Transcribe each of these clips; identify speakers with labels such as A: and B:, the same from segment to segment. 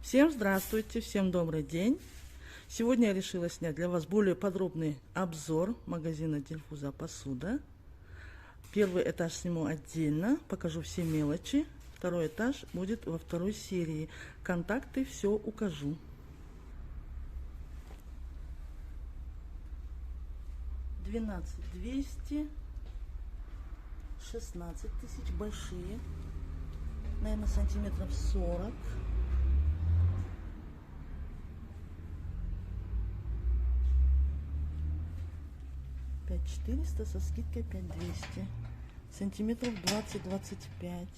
A: Всем здравствуйте, всем добрый день. Сегодня я решила снять для вас более подробный обзор магазина Дильфуза посуда. Первый этаж сниму отдельно, покажу все мелочи. Второй этаж будет во второй серии. Контакты все укажу. $12 200, 16 тысяч, большие, наверное, сантиметров 40. $5400 со скидкой $5200, сантиметров 20-25.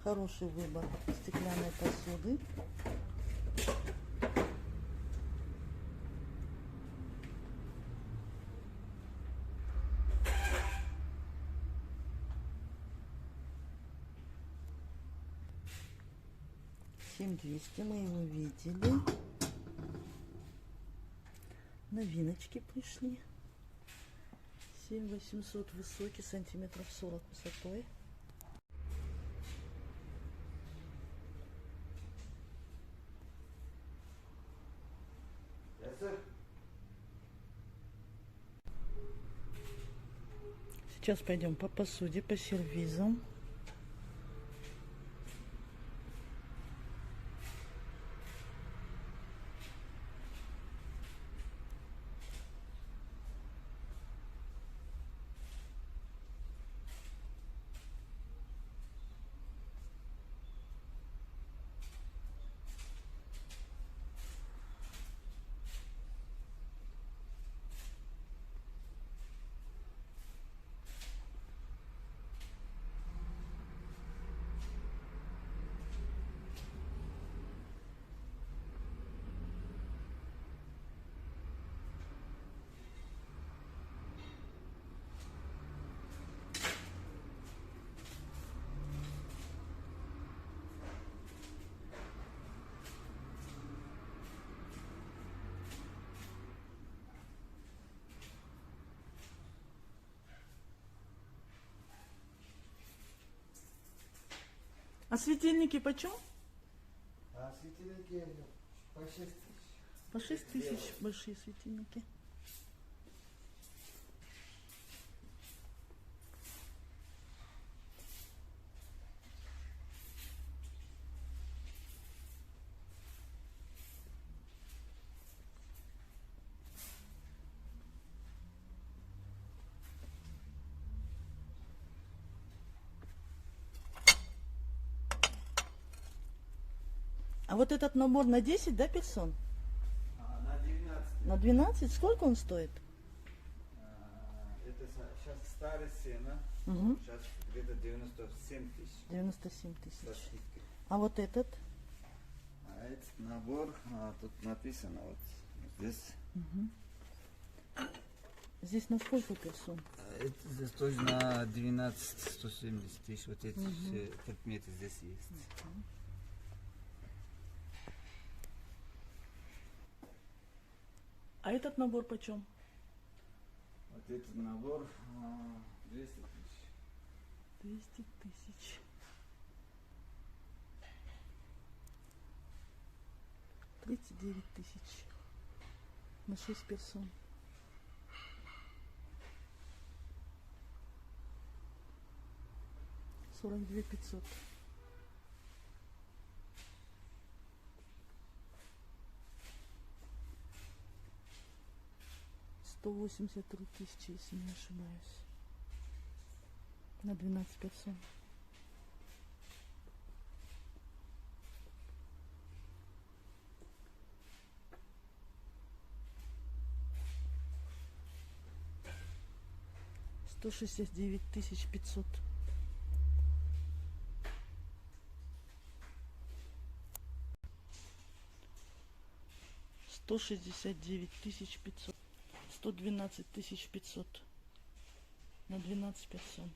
A: Хороший выбор стеклянной посуды. $7200 мы его видели. Новиночки пришли. 7800 высокий, сантиметров 40 высотой. Сейчас пойдем по посуде, по сервизам. А светильники почем?
B: А светильники по 6 тысяч.
A: По 6000 большие светильники. А вот этот набор на 10, да, персон?
B: На 12.
A: На 12? Сколько он стоит?
B: Это сейчас старая цена.
A: Угу.
B: Сейчас где-то 97 тысяч.
A: 97
B: Со
A: тысяч.
B: скидкой.
A: А вот этот?
B: А этот набор, тут написано вот здесь.
A: Угу. Здесь на сколько персон?
B: Это здесь тоже на 12-170 тысяч. Вот эти все предметы здесь есть.
A: А этот набор почем?
B: Вот этот набор 200 тысяч.
A: 200 тысяч. 39 тысяч. На 6 персон. $42 500. $183 тысячи, если не ошибаюсь. На 12 персон. $169 500. $169 500. 112 500 на 12 персон.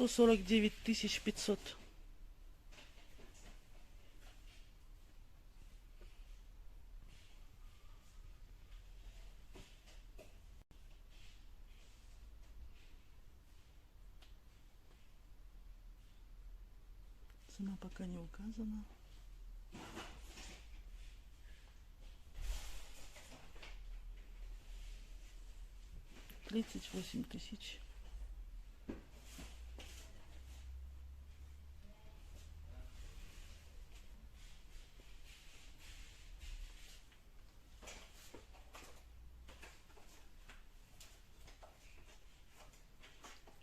A: 149 500. Цена пока не указана. Тридцать 38 тысяч.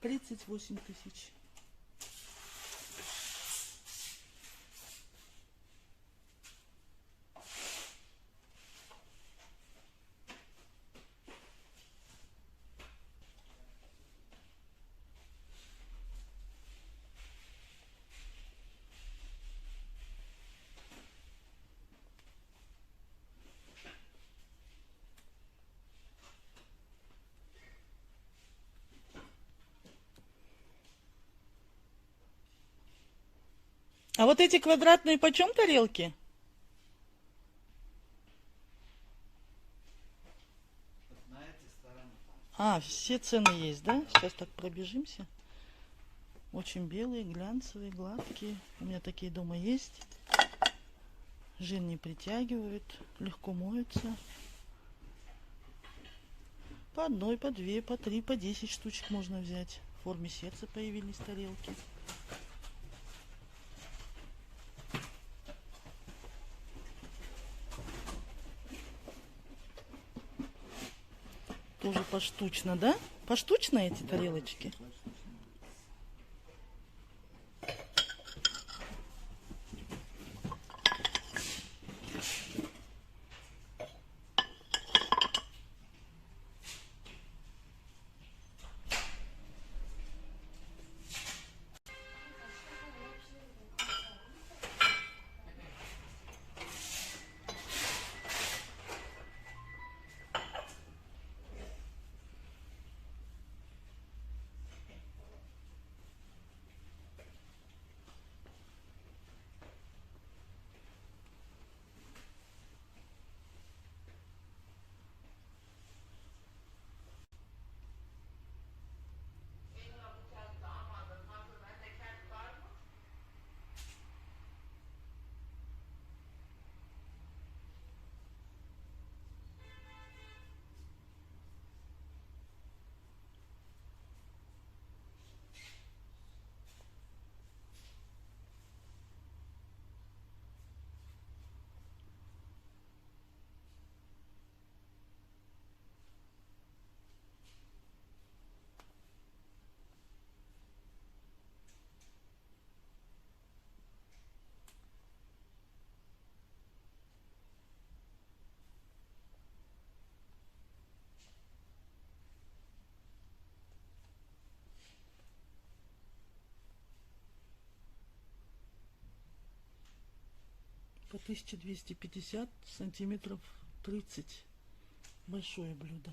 A: Тридцать 38 тысяч. А вот эти квадратные почем тарелки?
B: На этой стороне.
A: А, все цены есть, да? Сейчас так пробежимся. Очень белые, глянцевые, гладкие. У меня такие дома есть. Жир не притягивают, легко моются. По одной, по две, по три, по 10 штучек можно взять. В форме сердца появились тарелки. Тоже поштучно, да? Поштучно эти тарелочки? По 1250 сантиметров 30. Большое блюдо.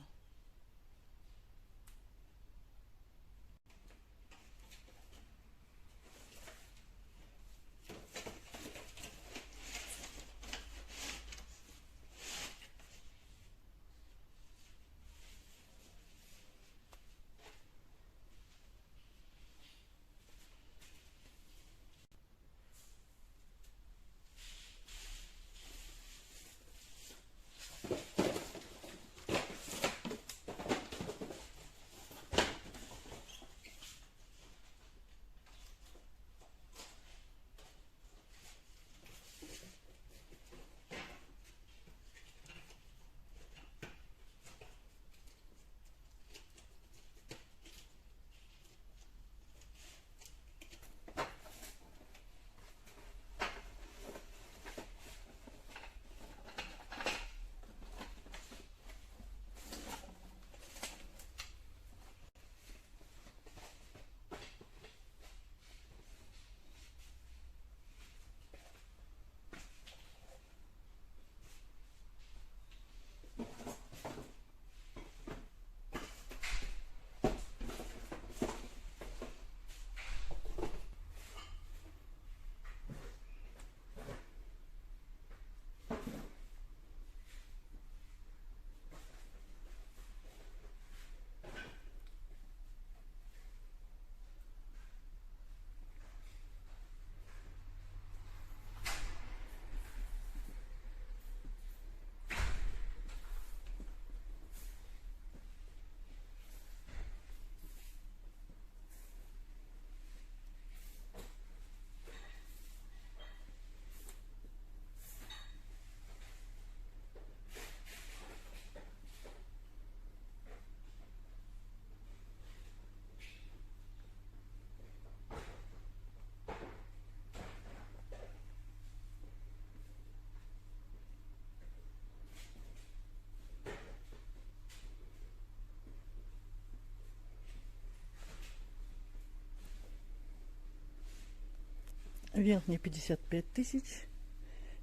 A: Верхний 55 тысяч,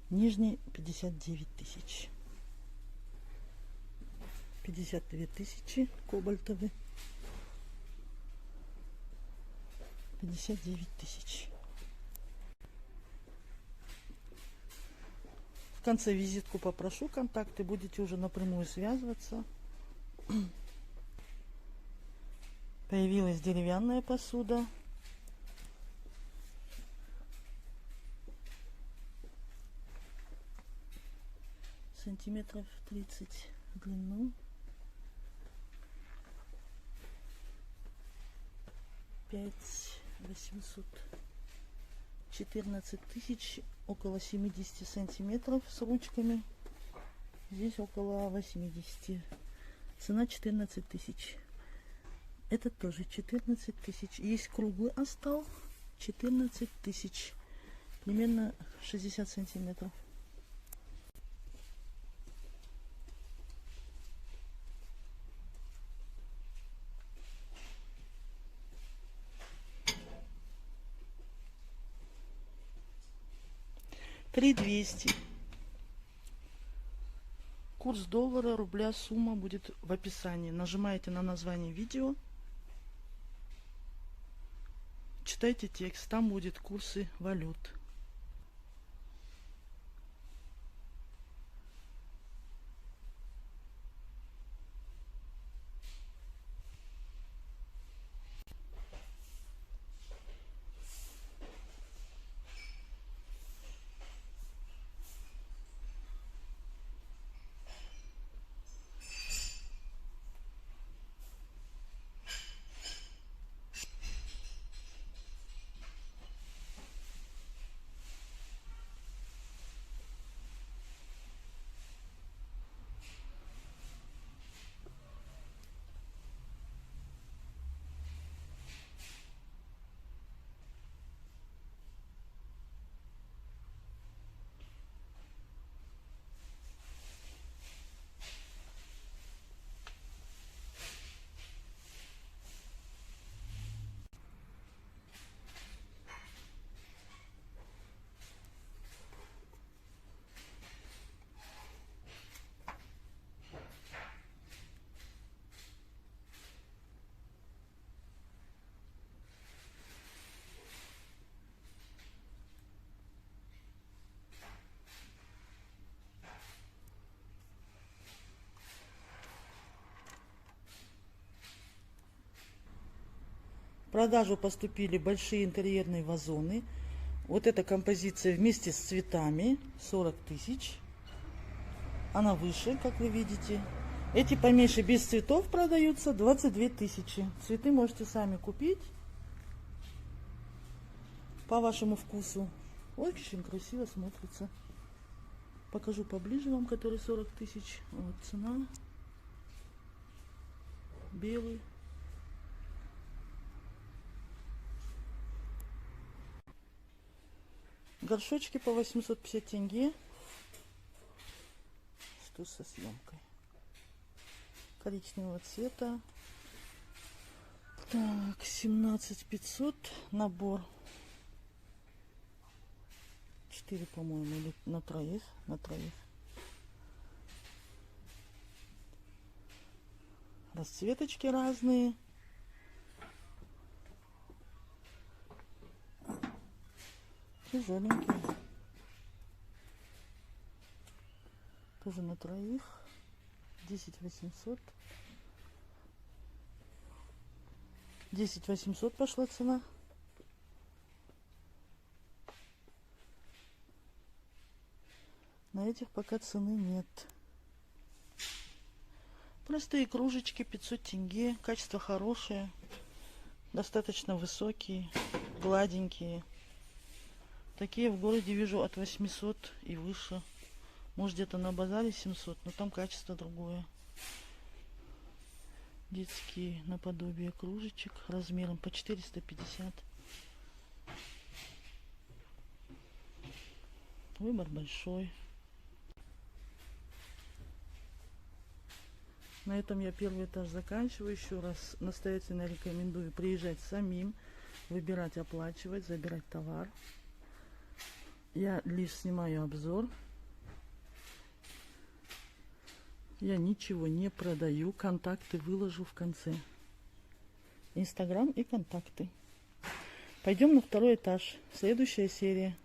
A: нижний 59 тысяч. 52 тысячи кобальтовый. 59 тысяч. В конце визитку попрошу контакты, будете уже напрямую связываться. Появилась деревянная посуда. Сантиметров 30 в длину. 5800. 14 тысяч, около 70 сантиметров с ручками. Здесь около 80. Цена 14 тысяч. Это тоже 14 тысяч. Есть круглый остал. 14 тысяч. Примерно 60 сантиметров. $3200. Курс доллара, рубля, сумма будет в описании. Нажимаете на название видео. Читайте текст. Там будет курсы валют. В продажу поступили большие интерьерные вазоны. Вот эта композиция вместе с цветами 40 тысяч. Она выше, как вы видите. Эти поменьше без цветов продаются 22 тысячи. Цветы можете сами купить по вашему вкусу. Очень красиво смотрится. Покажу поближе вам, который 40 тысяч. Вот цена. Белый. Горшочки по 850 тенге. Что со съемкой? Коричневого цвета. Так, 17500 набор. 4, по-моему, или на троих. На троих. Расцветочки разные. Тяжеленькие. Тоже на троих. 10800. 10800 пошла цена. На этих пока цены нет. Простые кружечки 500 тенге. Качество хорошее. Достаточно высокие. Гладенькие. Такие в городе вижу от 800 и выше. Может, где-то на базаре 700, но там качество другое. Детские наподобие кружечек размером по 450. Выбор большой. На этом я первый этаж заканчиваю. Еще раз настоятельно рекомендую приезжать самим, выбирать, оплачивать, забирать товар. Я лишь снимаю обзор. Я ничего не продаю. Контакты выложу в конце. Инстаграм и контакты. Пойдем на второй этаж. Следующая серия.